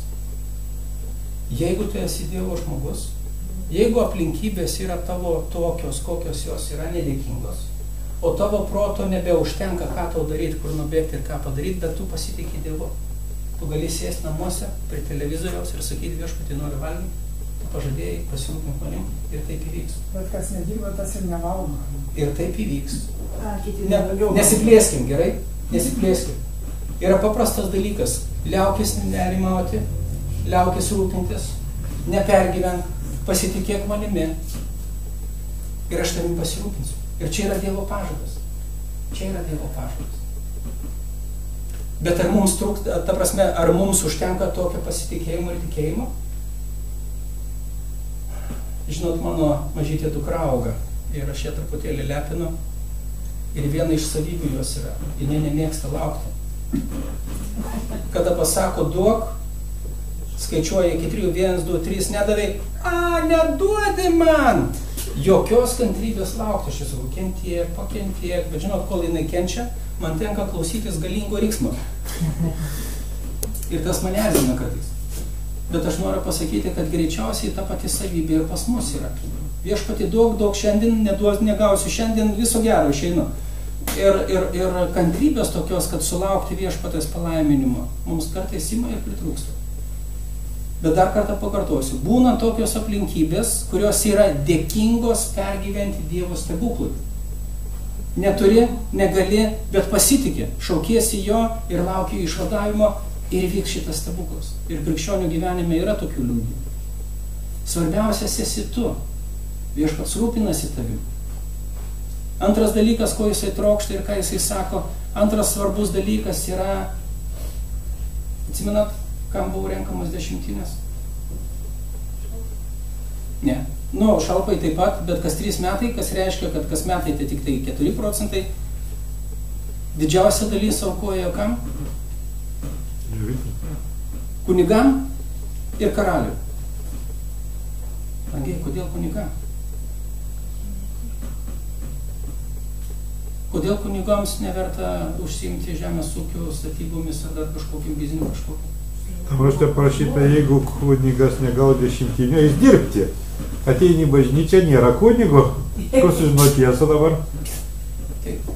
Jeigu tu esi Dievo žmogus, jeigu aplinkybės yra tavo tokios, kokios jos yra nedėkingos, o tavo proto nebeužtenka, ką tau daryti, kur nubėgti ir ką padaryti, bet tu pasitikė Dievu. Tu gali sėsti namuose prie televizoriaus ir sakyti, viešpatį noriu valgyti, tu pažadėjai, pasirūpink manim ir taip įvyks. Bet kas nedirba, tas ir nevalgo. Ir taip įvyks. Nesiplėskim, gerai? Nesiplėskim. Yra paprastas dalykas. Liaukis nerimauti, liaukis rūpintis, nepergyvenk, pasitikėk manimi ir aš tavim pasirūpinsiu. Ir čia yra Dievo pažadas. Čia yra Dievo pažadas. Bet ar mums trūksta, ta prasme, ar mums užtenka tokio pasitikėjimo ir tikėjimo? Žinot, mano mažytė dukra auga ir aš ją truputėlį lepinu ir viena iš savybių jos yra, jinai nemėgsta laukti. Kada pasako duok, skaičiuoja iki 3, 1, 2, 3, nedavai, neduodi man! Jokios kantrybės laukti, aš esu pakentiek, bet žinot, kol jinai kenčia, man tenka klausytis galingo riksmo. Ir tas mane erzina kartais. Bet aš noriu pasakyti, kad greičiausiai ta pati savybė ir pas mus yra. Viešpatį daug šiandien, negausiu šiandien, viso gero išeinu. Ir kantrybės tokios, kad sulaukti viešpatės palaiminimo, mums kartais ima ir pritrūksta. Bet dar kartą pakartosiu, būna tokios aplinkybės, kurios yra dėkingos pergyventi Dievo stebuklui. Neturi, negali, bet pasitikė, šaukiesi jo ir lauki išvadavimo ir vyks šitas stebuklas. Ir krikščionių gyvenime yra tokių liudijimų. Svarbiausias esi tu. Viešpats rūpinasi tavim. Antras dalykas, ko jisai trokšta ir ką jisai sako, antras svarbus dalykas yra, atsimenat, kam buvo renkamos dešimtinės? Ne. Šalpai taip pat, bet kas 3 metai, kas reiškia, kad kas metai tai tik tai 4%. Didžiausia dalis aukojo kam? Kunigam ir karaliui. Brangiai, kodėl kunigam? Kodėl kunigams neverta užsiimti žemės ūkio statybomis ar dar kažkokiu bizniu kažkokiu? Tam aš te parašyta, jeigu kunigas negau dešimtinio, jis dirbti. Ateini į bažnyčią, nėra kunigo. Kur sužino tiesą dabar? Taip.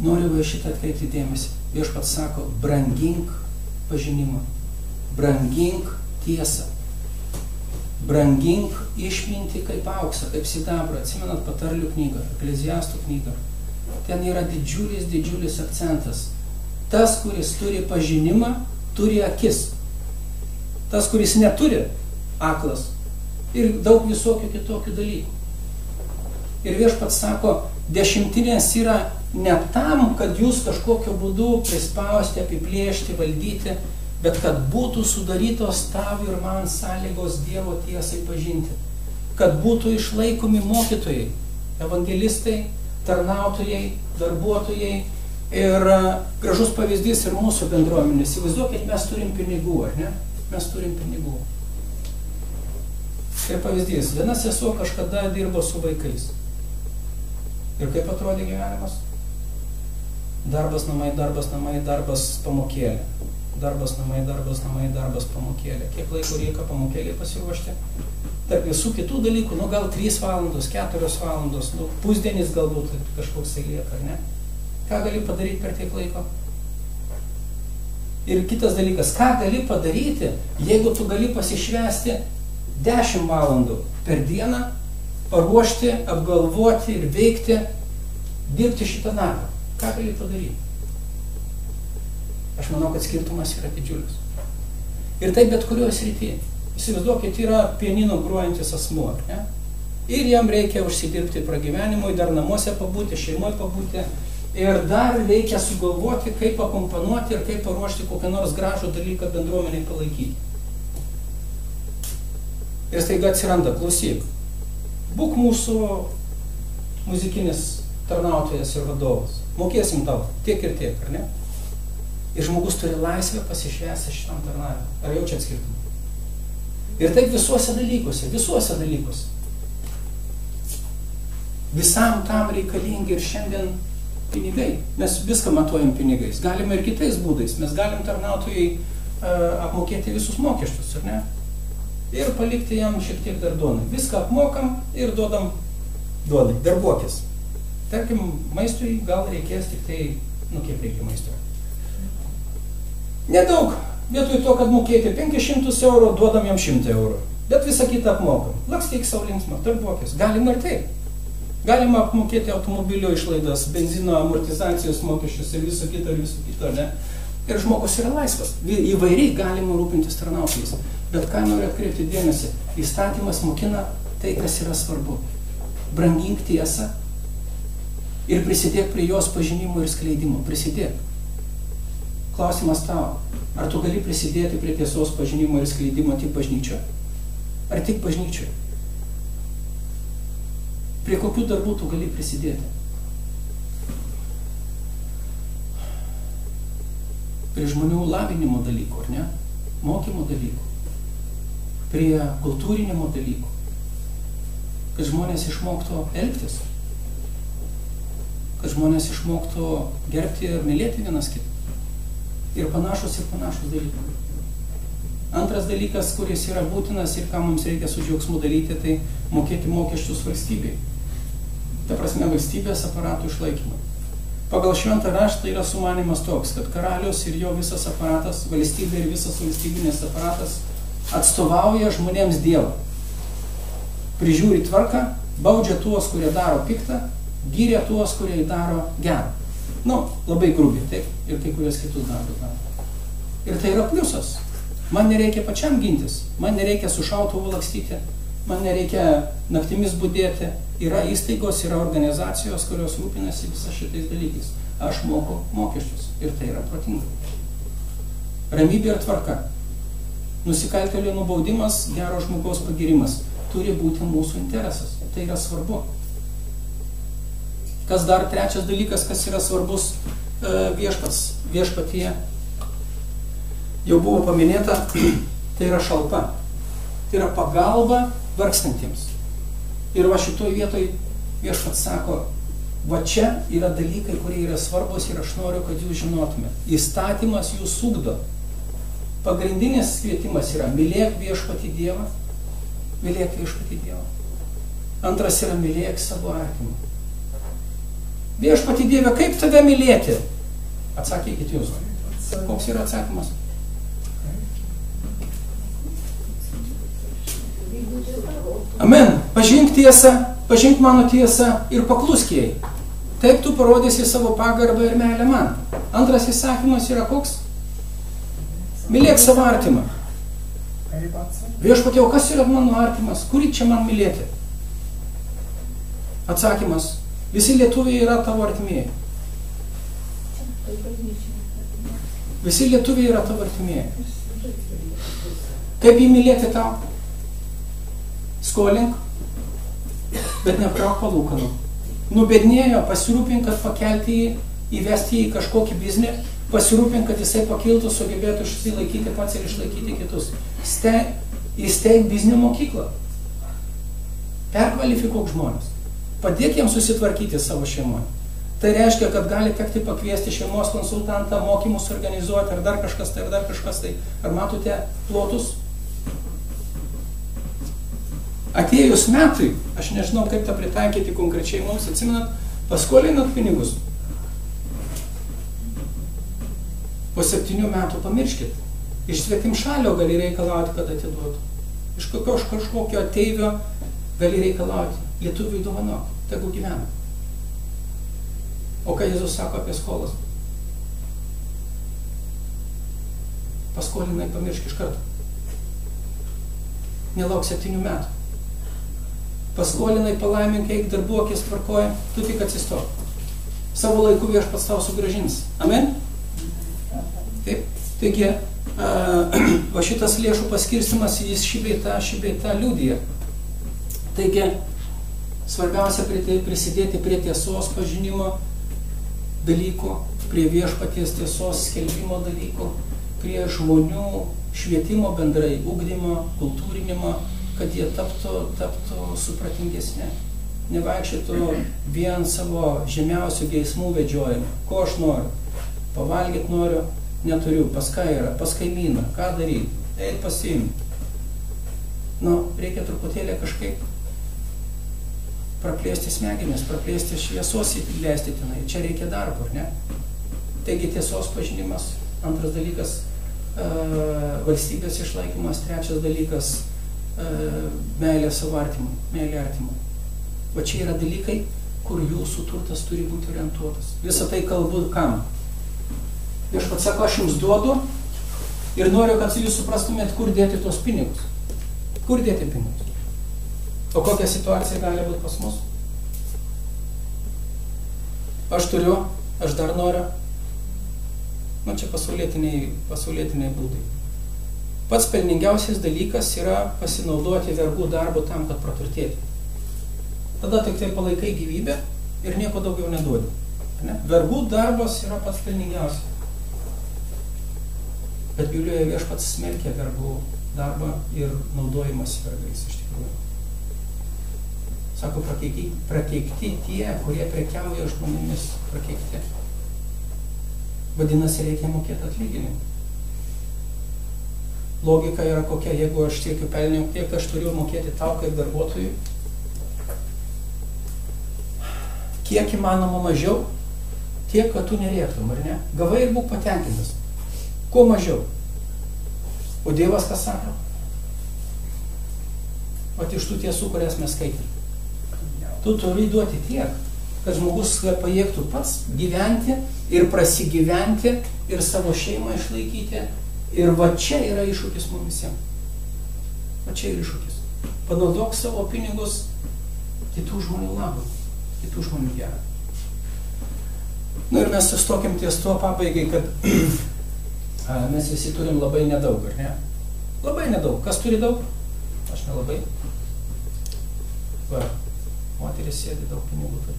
Noriu va šitą atkreipti dėmesį. Viešpats sako, brangink pažinimą, brangink tiesą, brangink išmintį kaip auksą, kaip sidabrą. Atsimenat Patarlių knygą, Ekleziastų knygą. Ten yra didžiulis akcentas. Tas, kuris turi pažinimą, turi akis. Tas, kuris neturi, aklas. Ir daug visokių kitokių dalykų. Ir Viešpats sako, dešimtinės yra ne tam, kad jūs kažkokiu būdu prispausti, apiplėšti, valdyti, bet kad būtų sudarytos tau ir man sąlygos Dievo tiesai pažinti. Kad būtų išlaikomi mokytojai, evangelistai, tarnautojai, darbuotojai. Ir gražus pavyzdys ir mūsų bendruomenės. Įsivaizduokit, mes turim pinigų, ar ne? Mes turim pinigų. Ir pavyzdys, viena sesuo kažkada dirbo su vaikais. Ir kaip atrodė gyvenimas? Darbas namai, darbas pamokėlė. Darbas namai, darbas pamokėlė. Kiek laiko reikia pamokėlė pasiruošti? tarp visų kitų dalykų, gal 3 valandos, 4 valandos, pusdienis galbūt kažkoks tai lieka, ar ne? Ką gali padaryti per tiek laiko? Ir kitas dalykas, ką gali padaryti, jeigu tu gali pasišvęsti 10 valandų per dieną, paruošti, apgalvoti ir veikti, dirbti šitą darbą. Ką gali padaryti? Aš manau, kad skirtumas yra didžiulis. Ir tai bet kurioje srityje. Įsivaizduokit, yra pianino grojantis asmuo, ne? Ir jam reikia užsidirbti pragyvenimui, dar namuose pabūti, šeimoje pabūti. Ir dar reikia sugalvoti, kaip akompanuoti ir kaip paruošti kokią nors gražų dalyką bendruomeniai palaikyti. Ir staiga atsiranda, klausyk, būk mūsų muzikinis tarnautojas ir vadovas. Mokėsim tau tiek ir tiek, ar ne? Ir žmogus turi laisvę pasišvęsti šitam tarnavimui. Ar jaučiat skirtumą? Ir taip visuose dalykuose. Visam tam reikalingi ir šiandien pinigai. Mes viską matuojam pinigais. Galime ir kitais būdais. Mes galim tarnautojai apmokėti visus mokesčius, ar ne? Ir palikti jam šiek tiek dar duonai. Viską apmokam ir duodam duonai. Darbuokis. Tarkim, maistui gal reikės tik tai, kiek reikia maistui. Nedaug. Vietoj to, kad mokėti 500 eurų, duodam jam 100 eurų. Bet visą kitą apmokam. Lakstyk sau linksmą, darbuokis. Galima ir taip. Galima apmokėti automobilio išlaidas, benzino, amortizacijos mokesčius ir visą kitą, ne? Ir žmogus yra laisvas. Įvairiai galima rūpintis tarnautojais. Bet ką noriu atkreipti dėmesį, įstatymas mokina tai, kas yra svarbu. Brangink tiesą ir prisidėk prie jos pažinimo ir skleidimo. Prisidėk. Klausimas tau, ar tu gali prisidėti prie tiesos pažinimo ir skleidimo tik bažnyčioje? Ar tik bažnyčioje? Prie kokių darbų tu gali prisidėti? Prie žmonių lavinimo dalykų, ar ne? Mokymo dalykų. Prie kultūrinimo dalykų. Kad žmonės išmoktų elgtis. Kad žmonės išmoktų gerbti ir mylėti vienas kitą. Ir panašus dalykai. Antras dalykas, kuris yra būtinas ir ką mums reikia su džiaugsmu daryti, tai mokėti mokesčius valstybei. Ta prasme, valstybės aparatų išlaikymui. Pagal šventą raštą yra sumanymas toks, kad karalius ir jo visas aparatas, valstybė ir visas valstybinės aparatas atstovauja žmonėms Dievą. Prižiūri tvarką, baudžia tuos, kurie daro piktą, gyria tuos, kurie daro gerą. Labai grubiai, taip, ir kai kurios kitus darbus daro. Ir tai yra pliusas. Man nereikia pačiam gintis, man nereikia su šautuvu lakstyti, man nereikia naktimis budėti. Yra įstaigos, yra organizacijos, kurios rūpinasi visais šitais dalykais. Aš moku mokesčius ir tai yra protinga. Ramybė ir tvarka. Nusikaltėlio nubaudimas, gero žmogaus pagirimas turi būti mūsų interesas. Tai yra svarbu. Kas dar trečias dalykas, kas yra svarbus viešpatyje, jau buvo paminėta, tai yra šalpa. Tai yra pagalba vargstantiems. Ir va šitoj vietoj viešpats sako, va čia yra dalykai, kurie yra svarbus ir aš noriu, kad jūs žinotumėte. Įstatymas jūs ugdo. Pagrindinis kvietimas yra mylėk viešpatį Dievą. Mylėk viešpatį Dievą. Antras yra mylėk savo artimą. Viešpatį Dievę, kaip tave mylėti? Atsakykit jūs. Koks yra atsakymas? Amen. Pažink tiesą, pažink mano tiesą ir paklusk jai. Taip tu parodysi savo pagarbą ir meilę man. Antras įsakymas yra koks? Mylėk savo artimą. Viešpatie, o kas yra mano artimas? Kurį čia man mylėti? Atsakymas. Visi lietuviai yra tavo artimieji. Visi lietuviai yra tavo artimieji. Kaip jį mylėti tau? Skolink, bet neapkrauk palūkanų. Nubednėjo, pasirūpink, kad pakelti jį, įvesti jį į kažkokį biznį, pasirūpink, kad jisai pakiltų, sugebėtų išsilaikyti pats ir išlaikyti kitus. Įsteig biznio mokyklą. Perkvalifikuok žmonės. Padėk jiems susitvarkyti savo šeimoje. Tai reiškia, kad gali tekti pakviesti šeimos konsultantą, mokymus organizuoti, ar dar kažkas tai. Ar matote plotus? atėjus metui, aš nežinau, kaip tą pritaikyti konkrečiai mums, atsimenat, paskolinat pinigus. Po 7 metų pamirškit. Iš svetimšalio gali reikalauti, kad atiduotų. Iš kažkokio ateivio gali reikalauti. Lietuviui dovanok, tegu gyvena. O ką Jėzus sako apie skolas? Paskolinai pamiršk iš karto. Nelauk 7 metų. Paskolinai palaimink, eik darbuokis, tvarkoja, tu tik atsistok. Savo laiku Viešpats tau sugrąžins. Amen? Taip. Taigi, o šitas lėšų paskirstimas, jis šį bei tą liudija. Taigi, svarbiausia prisidėti prie tiesos pažinimo dalykų, prie Viešpaties tiesos skelbimo dalykų, prie žmonių švietimo bendrai, ugdymo, kultūrinimo, kad jie taptų supratingesni. Nevaikščiotų vien savo žemiausių geismų vedžiojimą. Ko aš noriu? Pavalgyt noriu, neturiu. Pas ką yra? Pas kaimyną. Ką daryti? Eit pasiimti. Reikia truputėlį kažkaip praplėsti smegenis, praplėsti šviesos įleisti tenai. Čia reikia darbo, ar ne? Taigi tiesos pažinimas. Antras dalykas valstybės išlaikymas. Trečias dalykas meilė savo artimui, meilė artimui. O čia yra dalykai, kur jūsų turtas turi būti orientuotas. Visą tai kalbu kam? Viešpats sako, aš jums duodu ir noriu, kad jūs suprastumėt, kur dėti tos pinigus. Kur dėti pinigus? O kokia situacija gali būti pas mus? Aš turiu, aš dar noriu. Čia pasaulietiniai būdai. Pats pelningiausias dalykas yra pasinaudoti vergų darbu tam, kad praturtėti. Tada tik tai palaikai gyvybę ir nieko daugiau neduodi. Ne? Vergų darbas yra pats pelningiausias. Bet Biblijoje Viešpats smerkia vergų darbą ir naudojimas vergais iš tikrųjų. Sako, prakeikti tie, kurie prekiauja žmonėmis, prakeikti. Vadinasi, reikia mokėti atlyginimą. Logika yra kokia, jeigu aš siekiu pelnio, kiek aš turiu mokėti tau kaip darbuotojui, kiek įmanoma mažiau, tiek, kad tu nerėktum, ar ne? Gavai ir būk patenkintas. Kuo mažiau. O Dievas ką sako? Vat iš tų tiesų, kurias mes skaitėme. Tu turi duoti tiek, kad žmogus pajėgtų pats gyventi ir prasigyventi ir savo šeimą išlaikyti. Ir va čia yra iššūkis mums visiems. Va čia yra iššūkis. Panaudok savo pinigus kitų žmonių labui, kitų žmonių gerą. Ir mes sustokim ties tuo pabaigai, kad mes visi turim labai nedaug, ar ne? Labai nedaug. Kas turi daug? Aš nelabai. Va, moteris sėdi, daug pinigų turi.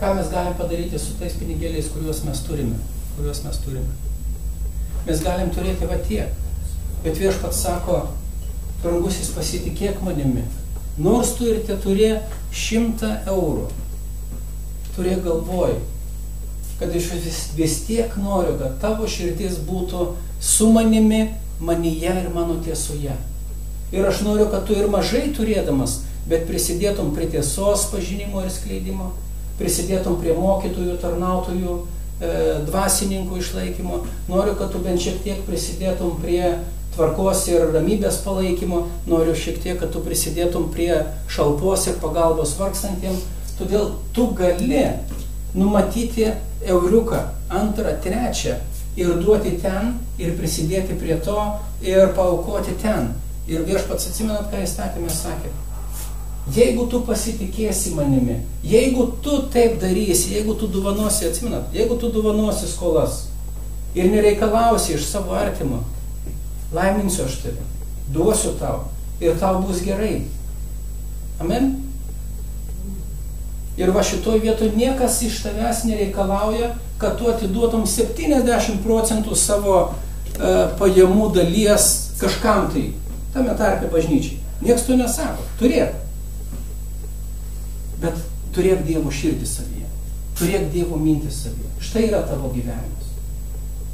Ką mes galim padaryti su tais pinigėliais, kuriuos mes turime? Mes galim turėti va tiek. Bet Viešpats sako, brangusis, pasitikėk manimi. Nors tu ir te turė 100 eurų. Turėk galvoj, kad aš vis tiek noriu, kad tavo širdis būtų su manimi, manyje ir mano tiesoje. Ir aš noriu, kad tu ir mažai turėdamas, bet prisidėtum prie tiesos pažinimo ir skleidimo, prisidėtum prie mokytojų, tarnautojų, dvasininkų išlaikymo. Noriu, kad tu bent šiek tiek prisidėtum prie tvarkos ir ramybės palaikymo. Noriu šiek tiek, kad tu prisidėtum prie šalpos ir pagalbos vargstantiem. Todėl tu gali numatyti euriuką, 2, 3 ir duoti ten, ir prisidėti prie to, ir paaukoti ten. Ir Viešpats, atsimenat, ką įstatymė sakė? Jeigu tu pasitikėsi manimi, jeigu tu taip darysi, jeigu tu duvanosi, atsimenat, jeigu tu duvanosi skolas ir nereikalausi iš savo artimo, laiminsiu aš tave, duosiu tau ir tau bus gerai. Amen? Ir va šitoj vietoj niekas iš tavęs nereikalauja, kad tu atiduotum 70% savo pajamų dalies kažkam tai, tame tarpe bažnyčiai. Niekas to nesako. Turėk. Bet turėk Dievo širdį savyje. Turėk Dievo mintį savyje. Štai yra tavo gyvenimas.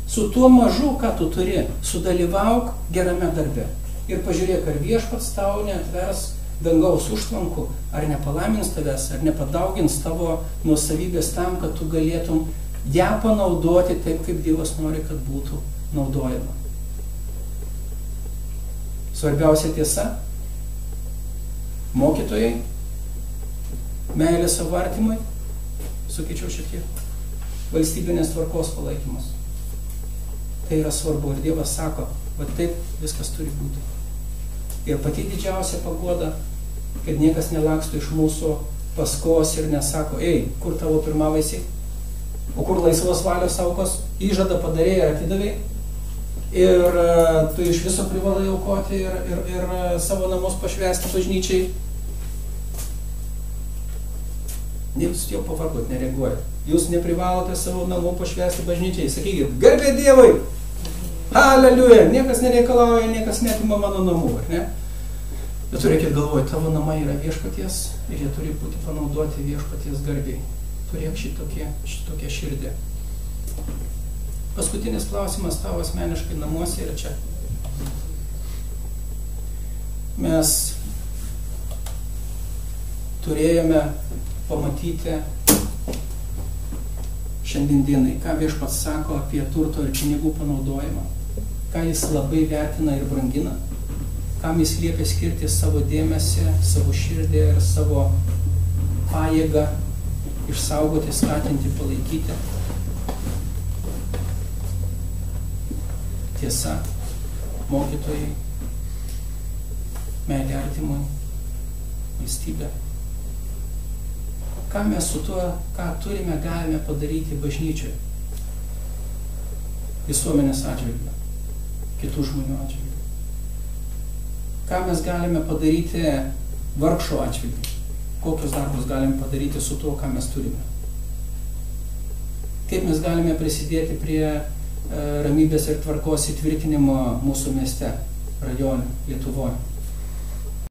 Su tuo mažu, ką tu turi, sudalyvauk gerame darbe. Ir pažiūrėk, ar viešpats tau neatvers dangaus užtvankų, ar nepalamins tavęs, ar nepadaugins tavo nuosavybės tam, kad tu galėtum ją panaudoti taip, kaip Dievas nori, kad būtų naudojama. Svarbiausia tiesa, mokytojai, meilė savo artimui, sakyčiau šiek tiek, valstybinės tvarkos palaikymas. Tai yra svarbu ir Dievas sako, va taip viskas turi būti. Ir pati didžiausia paguoda, kad niekas nelaksto iš mūsų paskos ir nesako, ei, kur tavo pirmavaisiai, o kur laisvos valios aukos, įžadą padarėjai ir atidavėjai, ir tu iš viso privalai aukoti ir savo namus pašvęsti bažnyčiai. Jūs jau pavargot, nereaguojat. Jūs neprivalote savo namų pašvęsti bažnyčiai. Sakykit, garbė Dievui! Aleliuja! Niekas nereikalauja, niekas neatima mano namų, ar ne? Bet turėkit galvoti, tavo namai yra viešpaties ir jie turi būti panaudoti viešpaties garbiai. Turėk šitokią širdį. Paskutinis klausimas tavo asmeniškai namuose yra čia. Mes turėjome pamatyti šiandien dienai, ką viešpats sako apie turto ir pinigų panaudojimą, ką jis labai vertina ir brangina, kam jis liepia skirti savo dėmesį, savo širdį ir savo pajėgą išsaugoti, skatinti, palaikyti. Tiesa, mokytojai, meilė artimui, valstybė. Ką mes su tuo, ką turime, galime padaryti bažnyčioje, visuomenės atžvilgiu, kitų žmonių atžvilgiu. Ką mes galime padaryti vargšo atžvilgiu, kokius darbus galime padaryti su tuo, ką mes turime. Kaip mes galime prisidėti prie ramybės ir tvarkos įtvirtinimo mūsų mieste, rajone, Lietuvoje.